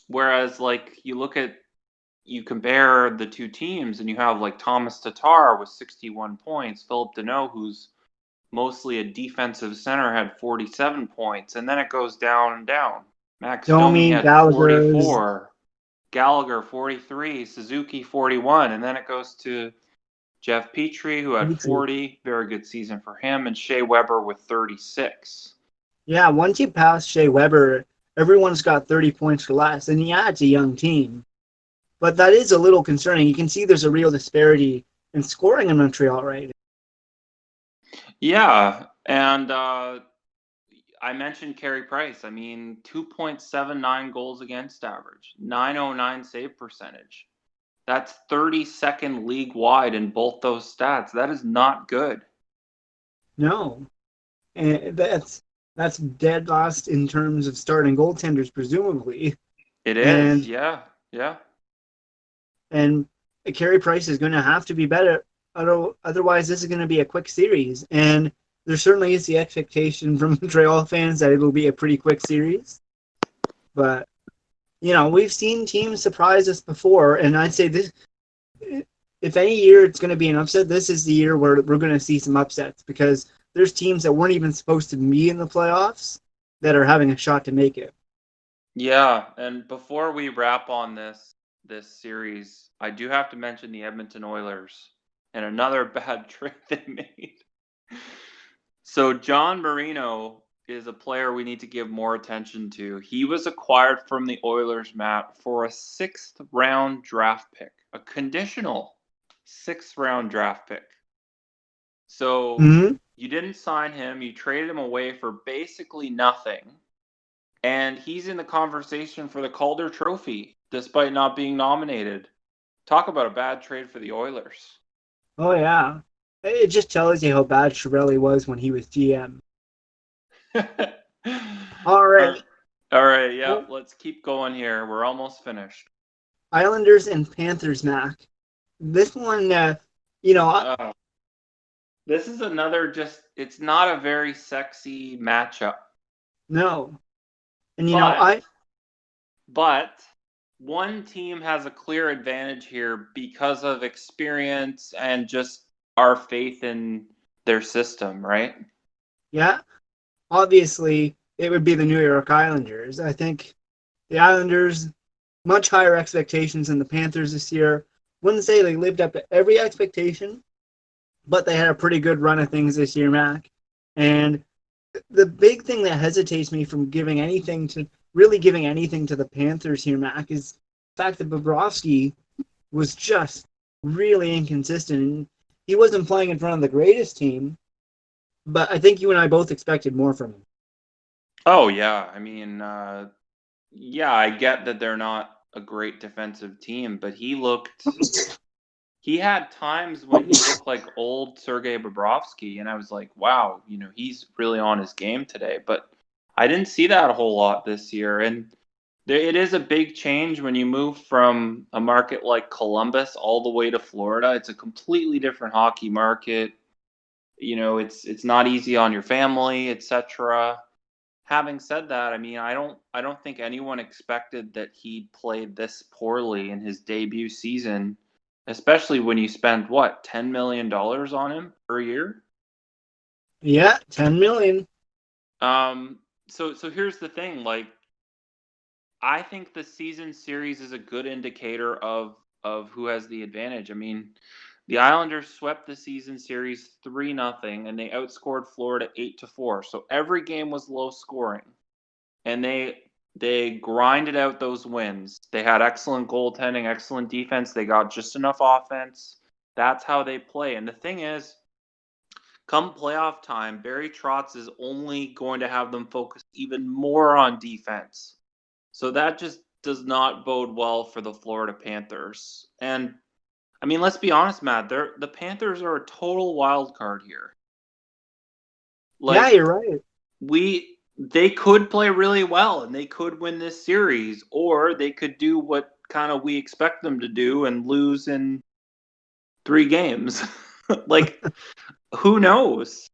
Whereas, like, you compare the two teams and you have, like, Thomas Tatar with 61 points, Philip Deneau, who's mostly a defensive center, had 47 points, and then it goes down and down. Max Domi Domi, had Gallagher's, 44, Gallagher 43, Suzuki 41, and then it goes to Jeff Petrie, who had 40, very good season for him, and Shea Weber with 36. Yeah, once you pass Shea Weber, everyone's got 30 points or less, and yeah, it's a young team. But that is a little concerning. You can see there's a real disparity in scoring in Montreal right now. Yeah, and I mentioned Carey Price. I mean, 2.79 goals against average, 909 save percentage. That's 32nd league wide in both those stats. That is not good. No, and that's dead last in terms of starting goaltenders, presumably. It is, And yeah, yeah. and Carey Price is going to have to be better. Otherwise, this is going to be a quick series. And there certainly is the expectation from Montreal fans that it will be a pretty quick series. But, we've seen teams surprise us before. And I'd say this, if any year it's going to be an upset, this is the year where we're going to see some upsets because there's teams that weren't even supposed to be in the playoffs that are having a shot to make it. Yeah, and before we wrap on this series, I do have to mention the Edmonton Oilers and another bad trade they made. So John Marino is a player we need to give more attention to. He was acquired from the Oilers, Matt, for a 6th round draft pick, a conditional 6th round draft pick. So you didn't sign him, you traded him away for basically nothing. And he's in the conversation for the Calder Trophy, despite not being nominated. Talk about a bad trade for the Oilers. Oh, yeah. It just tells you how bad Chiarelli was when he was GM. All right. All right, yeah, let's keep going here. We're almost finished. Islanders and Panthers, Mac. This one, this is another it's not a very sexy matchup. No. And, But one team has a clear advantage here because of experience and just our faith in their system, right? Yeah. Obviously, it would be the New York Islanders. I think the Islanders, much higher expectations than the Panthers this year. Wouldn't say they lived up to every expectation, but they had a pretty good run of things this year, Mac. And the big thing that hesitates me from giving anything to the Panthers here, Mac, is the fact that Bobrovsky was just really inconsistent. And he wasn't playing in front of the greatest team, but I think you and I both expected more from him. Oh, yeah. I mean, yeah, I get that they're not a great defensive team, but he had times when he looked like old Sergei Bobrovsky, and I was like, wow, he's really on his game today. But I didn't see that a whole lot this year. And it is a big change when you move from a market like Columbus all the way to Florida. It's a completely different hockey market. it's not easy on your family, etc. Having said that, I mean, I don't think anyone expected that he'd play this poorly in his debut season, especially when you spend what, $10 million on him per year. Yeah, 10 million. So here's the thing, like, I think the season series is a good indicator of who has the advantage. I mean, the Islanders swept the season series 3-0, and they outscored Florida 8-4. So every game was low scoring, and they grinded out those wins. They had excellent goaltending, excellent defense. They got just enough offense. That's how they play. And the thing is, come playoff time, Barry Trotz is only going to have them focus even more on defense. So that just does not bode well for the Florida Panthers. And I mean, let's be honest, Matt. The Panthers are a total wild card here. Yeah, Like, you're right. they could play really well and they could win this series, or they could do what kind of we expect them to do and lose in 3 games. Like, who knows?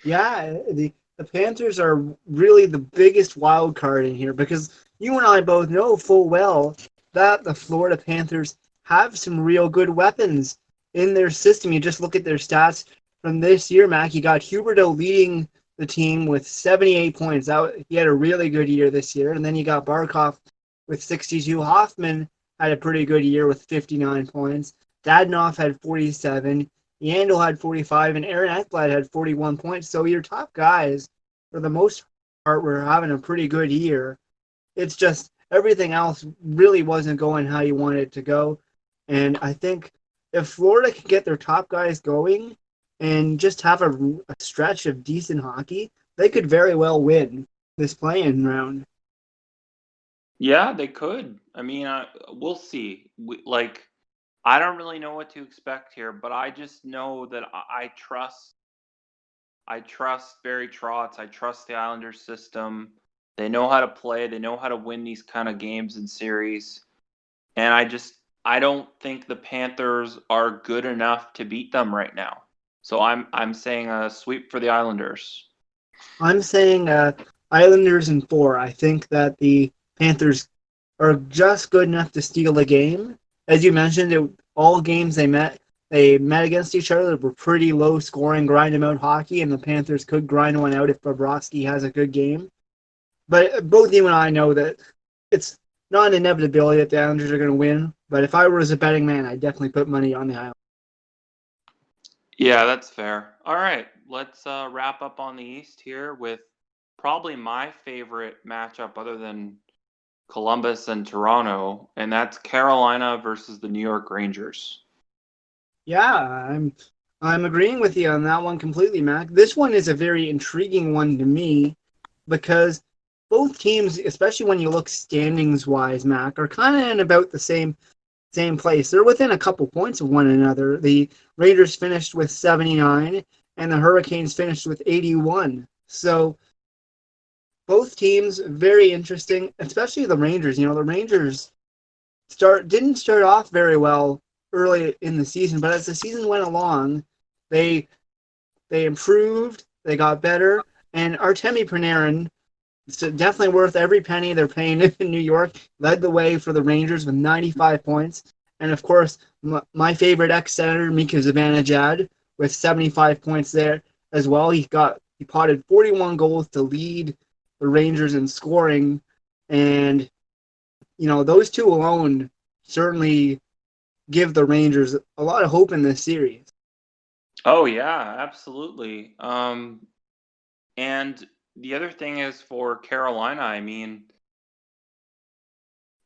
Yeah, the Panthers are really the biggest wild card in here because you and I both know full well that the Florida Panthers have some real good weapons in their system. You just look at their stats from this year, Mac. You got Huberdeau leading the team with 78 points. He had a really good year this year. And then you got Barkov with 62. Hoffman had a pretty good year with 59 points. Dadnoff had 47. Yandel had 45, and Aaron Ekblad had 41 points. So your top guys, for the most part, were having a pretty good year. It's just everything else really wasn't going how you wanted it to go. And I think if Florida can get their top guys going and just have a stretch of decent hockey, they could very well win this play-in round. Yeah, they could. I mean, we'll see. I don't really know what to expect here, but I just know that I trust. I trust Barry Trotz. I trust the Islanders system. They know how to play. They know how to win these kind of games and series. And I don't think the Panthers are good enough to beat them right now. So I'm saying a sweep for the Islanders. I'm saying Islanders in 4. I think that the Panthers are just good enough to steal the game. As you mentioned, all games they met against each other were pretty low scoring, grind them out hockey, and the Panthers could grind one out if Bobrovsky has a good game. But both you and I know that it's not an inevitability that the Islanders are going to win. But if I was a betting man, I'd definitely put money on the Islanders. Yeah, that's fair. All right, let's wrap up on the East here with probably my favorite matchup other than Columbus and Toronto, and that's Carolina versus the New York Rangers. Yeah, I'm agreeing with you on that one completely, Mac. This one is a very intriguing one to me because both teams, especially when you look standings wise, Mac, are kind of in about the same place. They're within a couple points of one another. The Raiders finished with 79 and the Hurricanes finished with 81. So both teams very interesting, especially the Rangers. The Rangers didn't start off very well early in the season, but as the season went along, they they improved, they got better, and Artemi Panarin, it's definitely worth every penny they're paying him in New York, led the way for the Rangers with 95 points. And of course, my favorite ex-Senator, Mika Zibanejad, with 75 points there as well. He potted 41 goals to lead the Rangers in scoring. And, those two alone certainly give the Rangers a lot of hope in this series. Oh yeah, absolutely. And the other thing is for Carolina, I mean,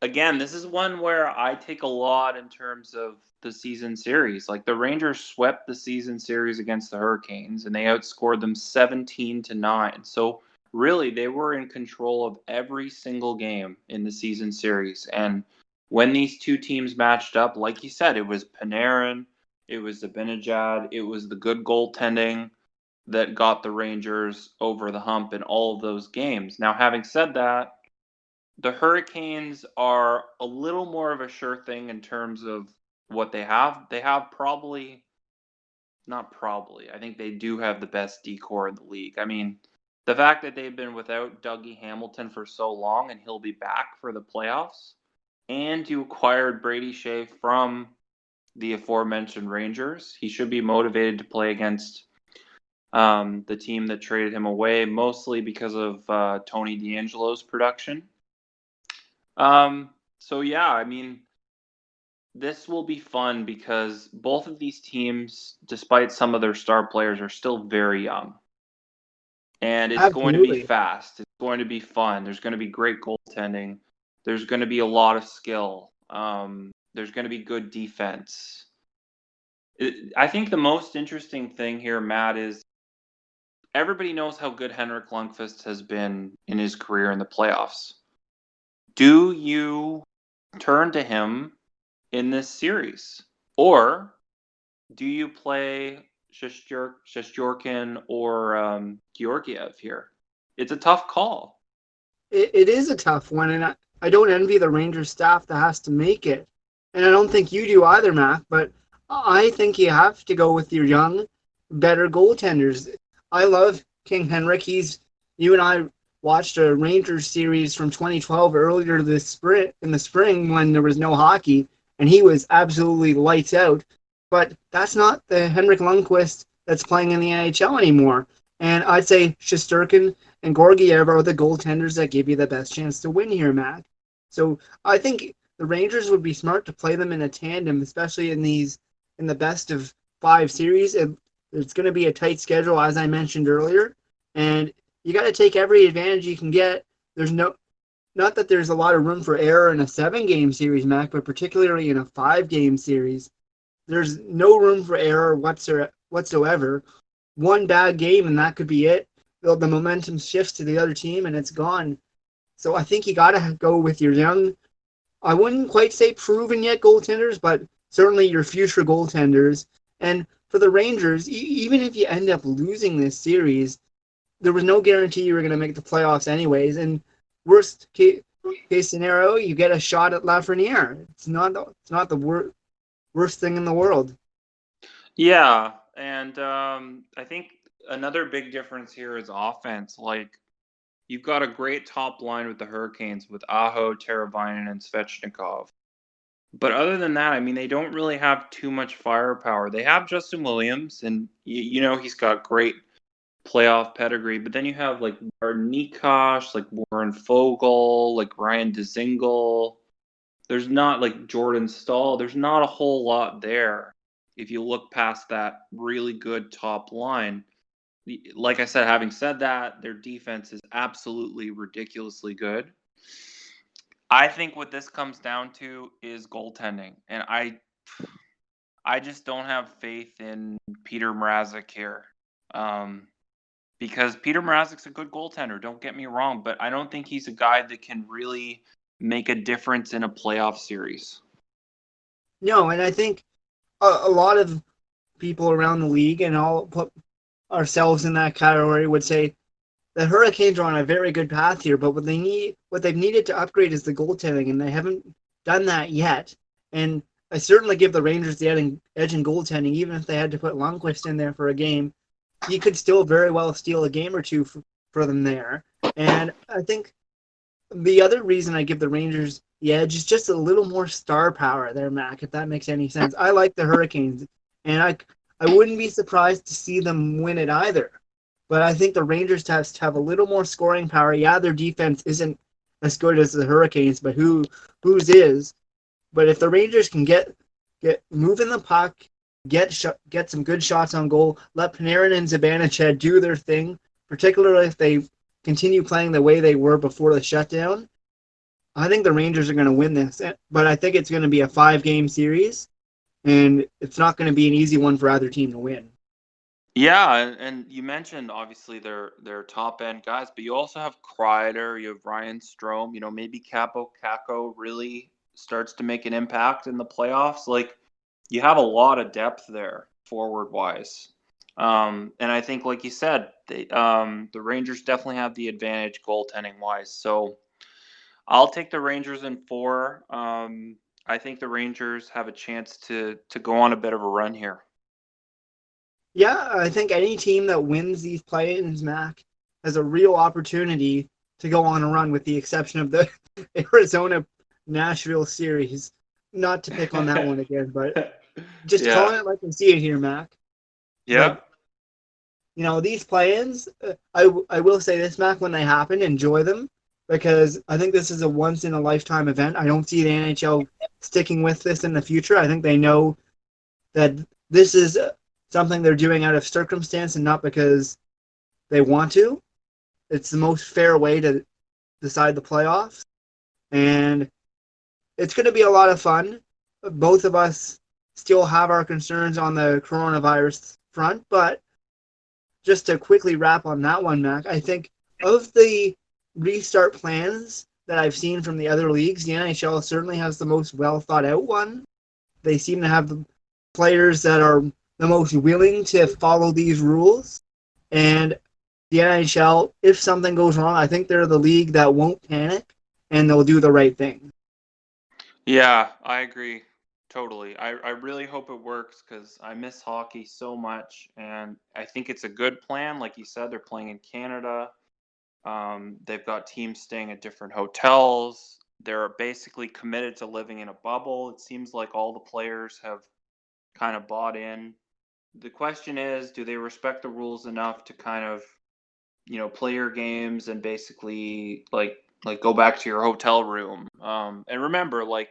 again, this is one where I take a lot in terms of the season series. Like, the Rangers swept the season series against the Hurricanes and they outscored them 17-9. So really, they were in control of every single game in the season series. And when these two teams matched up, like you said, it was Panarin, it was Zibanejad, it was the good goaltending that got the Rangers over the hump in all of those games. Now, having said that, the Hurricanes are a little more of a sure thing in terms of what they have. They have probably not probably. I think they do have the best decor in the league. I mean, the fact that they've been without Dougie Hamilton for so long and he'll be back for the playoffs, and you acquired Brady Shea from the aforementioned Rangers. He should be motivated to play against the team that traded him away, mostly because of Tony DeAngelo's production. So yeah, I mean, this will be fun because both of these teams, despite some of their star players, are still very young. And it's going to be Absolutely. fast. It's going to be fun. There's going to be great goaltending. There's going to be a lot of skill. There's going to be good defense. I think the most interesting thing here, Matt, is everybody knows how good Henrik Lundqvist has been in his career in the playoffs. Do you turn to him in this series? Or do you play Shesterkin or Georgiev here? It's a tough call. It is a tough one, and I don't envy the Rangers staff that has to make it. And I don't think you do either, Matt, but I think you have to go with your young, better goaltenders. I love King Henrik. You and I watched a Rangers series from 2012 earlier this spring, in the spring when there was no hockey, and he was absolutely lights out. But that's not the Henrik Lundqvist that's playing in the NHL anymore. And I'd say Shesterkin and Georgiev are the goaltenders that give you the best chance to win here, Matt. So I think the Rangers would be smart to play them in a tandem, especially in the best of 5 series. It's going to be a tight schedule, as I mentioned earlier, and you got to take every advantage you can get. There's not that there's a lot of room for error in a 7-game series, Mac, but particularly in a 5-game series, there's no room for error whatsoever. One bad game and that could be it. The momentum shifts to the other team and it's gone. So I think you got to go with your young, I wouldn't quite say proven yet goaltenders, but certainly your future goaltenders. And for the Rangers, even if you end up losing this series, there was no guarantee you were going to make the playoffs anyways. And worst case scenario, you get a shot at Lafreniere. It's not the worst thing in the world. Yeah, and I think another big difference here is offense. Like, you've got a great top line with the Hurricanes with Aho, Teravainen, and Svechnikov. But other than that, I mean, they don't really have too much firepower. They have Justin Williams, and you know he's got great playoff pedigree. But then you have like Martin Nikosh, like Warren Fogle, like Ryan Dzingel. There's not like Jordan Stahl. There's not a whole lot there if you look past that really good top line. Like I said, having said that, their defense is absolutely ridiculously good. I think what this comes down to is goaltending, and I just don't have faith in Peter Mrazek here, because Peter Mrazek's a good goaltender. Don't get me wrong, but I don't think he's a guy that can really make a difference in a playoff series. No, and I think a lot of people around the league, and I'll put ourselves in that category, would say the Hurricanes are on a very good path here, but what they've needed to upgrade is the goaltending, and they haven't done that yet. And I certainly give the Rangers the edge in goaltending, even if they had to put Lundqvist in there for a game. He could still very well steal a game or two for them there. And I think the other reason I give the Rangers the edge is just a little more star power there, Mac, if that makes any sense. I like the Hurricanes, and I wouldn't be surprised to see them win it either. But I think the Rangers have a little more scoring power. Yeah, their defense isn't as good as the Hurricanes, but whose is? But if the Rangers can get moving the puck, get some good shots on goal, let Panarin and Zibanejad do their thing, particularly if they continue playing the way they were before the shutdown, I think the Rangers are going to win this. But I think it's going to be a 5-game series, and it's not going to be an easy one for either team to win. Yeah, and you mentioned obviously their top end guys, but you also have Kreider, you have Ryan Strome, you know, maybe Capo Caco really starts to make an impact in the playoffs. Like, you have a lot of depth there forward wise. And I think, like you said, the Rangers definitely have the advantage goaltending wise. So I'll take the Rangers in 4. I think the Rangers have a chance to go on a bit of a run here. Yeah, I think any team that wins these play-ins, Mac, has a real opportunity to go on a run, with the exception of the Arizona Nashville series. Not to pick on that one again, but just Yeah. calling it like I see it here, Mac. Yeah. But these play-ins, I will say this, Mac, when they happen, enjoy them, because I think this is a once in a lifetime event. I don't see the NHL sticking with this in the future. I think they know that this is something they're doing out of circumstance and not because they want to. It's the most fair way to decide the playoffs, and it's going to be a lot of fun. Both of us still have our concerns on the coronavirus front, but just to quickly wrap on that one, Mac, I think of the restart plans that I've seen from the other leagues, the NHL certainly has the most well thought out one. They seem to have the players that are the most willing to follow these rules. And the NHL, if something goes wrong, I think they're the league that won't panic and they'll do the right thing. Yeah, I agree. Totally. I really hope it works because I miss hockey so much. And I think it's a good plan. Like you said, they're playing in Canada. They've got teams staying at different hotels. They're basically committed to living in a bubble. It seems like all the players have kind of bought in. The question is, do they respect the rules enough to kind of, play your games and basically like go back to your hotel room? And remember, like,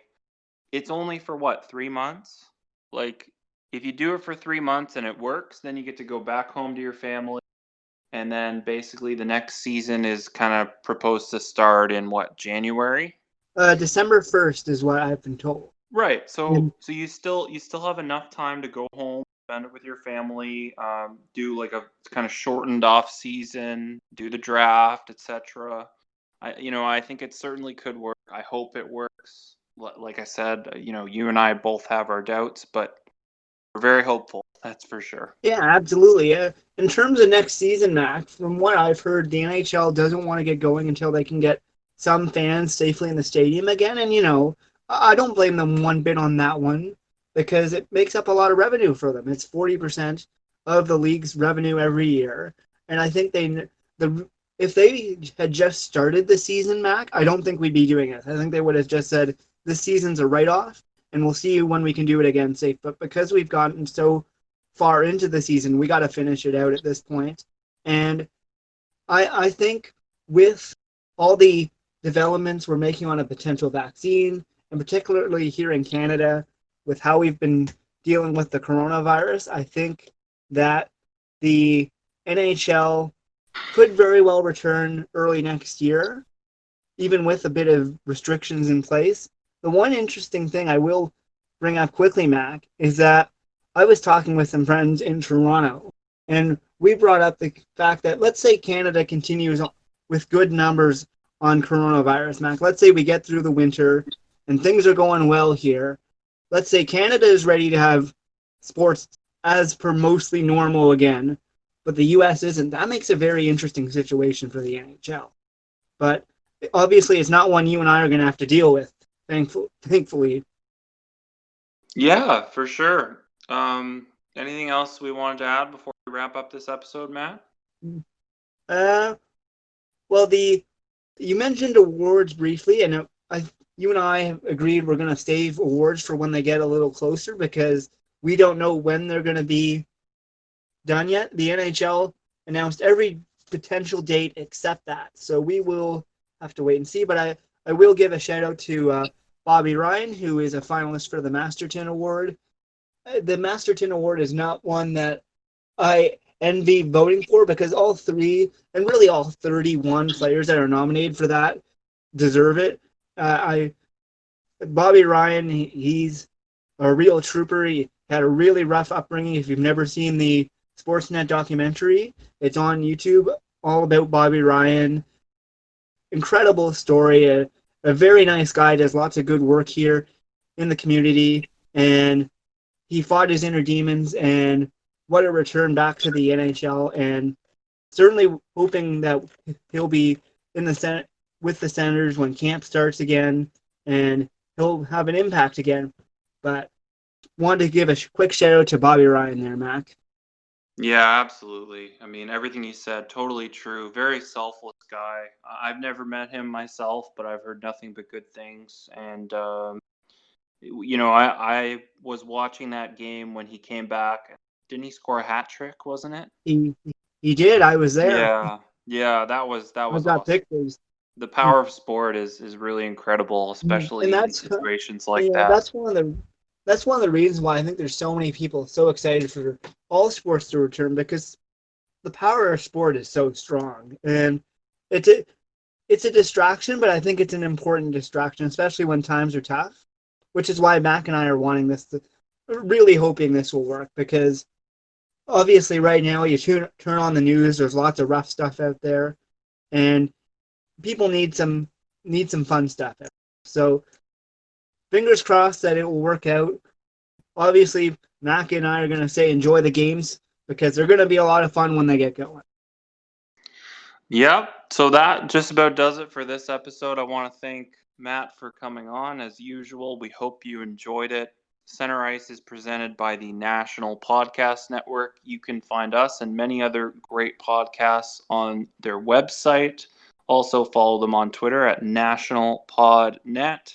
it's only for what, 3 months? Like, if you do it for 3 months and it works, then you get to go back home to your family. And then basically the next season is kind of proposed to start in what, January? December 1st is what I've been told. Right. So And you still have enough time to go home, spend it with your family, do like a kind of shortened off season, do the draft, etc. I think it certainly could work. I hope it works. Like I said, you and I both have our doubts, but we're very hopeful. That's for sure. yeah, absolutely. In terms of next season, Mac, from what I've heard, the NHL doesn't want to get going until they can get some fans safely in the stadium again. And, I don't blame them one bit on that one, because it makes up a lot of revenue for them. It's 40% of the league's revenue every year. And I think if they had just started the season, Mac, I don't think we'd be doing it. I think they would have just said, this season's a write-off, and we'll see when we can do it again safe. But because we've gotten so far into the season, we got to finish it out at this point. And I think with all the developments we're making on a potential vaccine, and particularly here in Canada, with how we've been dealing with the coronavirus, I think that the NHL could very well return early next year, even with a bit of restrictions in place. The one interesting thing I will bring up quickly, Mac, is that I was talking with some friends in Toronto, and we brought up the fact that, let's say Canada continues with good numbers on coronavirus, Mac. Let's say we get through the winter and things are going well here. Let's say Canada is ready to have sports as per mostly normal again, but the U.S. isn't. That makes a very interesting situation for the NHL. But obviously, it's not one you and I are going to have to deal with, thankfully. Yeah, for sure. Anything else we wanted to add before we wrap up this episode, Matt? Uh, well, you mentioned awards briefly, and you and I have agreed we're going to save awards for when they get a little closer, because we don't know when they're going to be done yet. The NHL announced every potential date except that, so we will have to wait and see. But I will give a shout out to Bobby Ryan, who is a finalist for the Masterton Award. The Masterton Award is not one that I envy voting for, because all three, and really all 31 players that are nominated for that, deserve it. Bobby Ryan, he's a real trooper. He had a really rough upbringing. If you've never seen the Sportsnet documentary, it's on YouTube, all about Bobby Ryan. Incredible story. A very nice guy, does lots of good work here in the community, and he fought his inner demons, and what a return back to the NHL, and certainly hoping that he'll be in the Senate with the Senators when camp starts again, and he'll have an impact again. But wanted to give a quick shout out to Bobby Ryan there, Mac. Yeah, absolutely. I mean, everything you said, totally true. Very selfless guy. I've never met him myself, but I've heard nothing but good things. And I was watching that game when he came back. Didn't he score a hat trick? Wasn't it? He he did. I was there. Yeah, yeah. That I've was got awesome. pictures. The power of sport is really incredible, And especially in that's situations like yeah, that. that's one of the reasons why I think there's so many people so excited for all sports to return, because the power of sport is so strong, and it's a it's a distraction, but I think it's an important distraction, especially when times are tough. Which is why Mac and I are wanting this to, really hoping this will work, because obviously right now you turn on the news, there's lots of rough stuff out there, and people need some fun stuff. So fingers crossed that it will work out. Obviously, Mac and I are going to say enjoy the games, because they're going to be a lot of fun when they get going. Yep. So that just about does it for this episode. I want to thank Matt for coming on as usual. We hope you enjoyed it. Center Ice is presented by the National Podcast Network. You can find us and many other great podcasts on their website. Also follow them on Twitter at National Pod Net.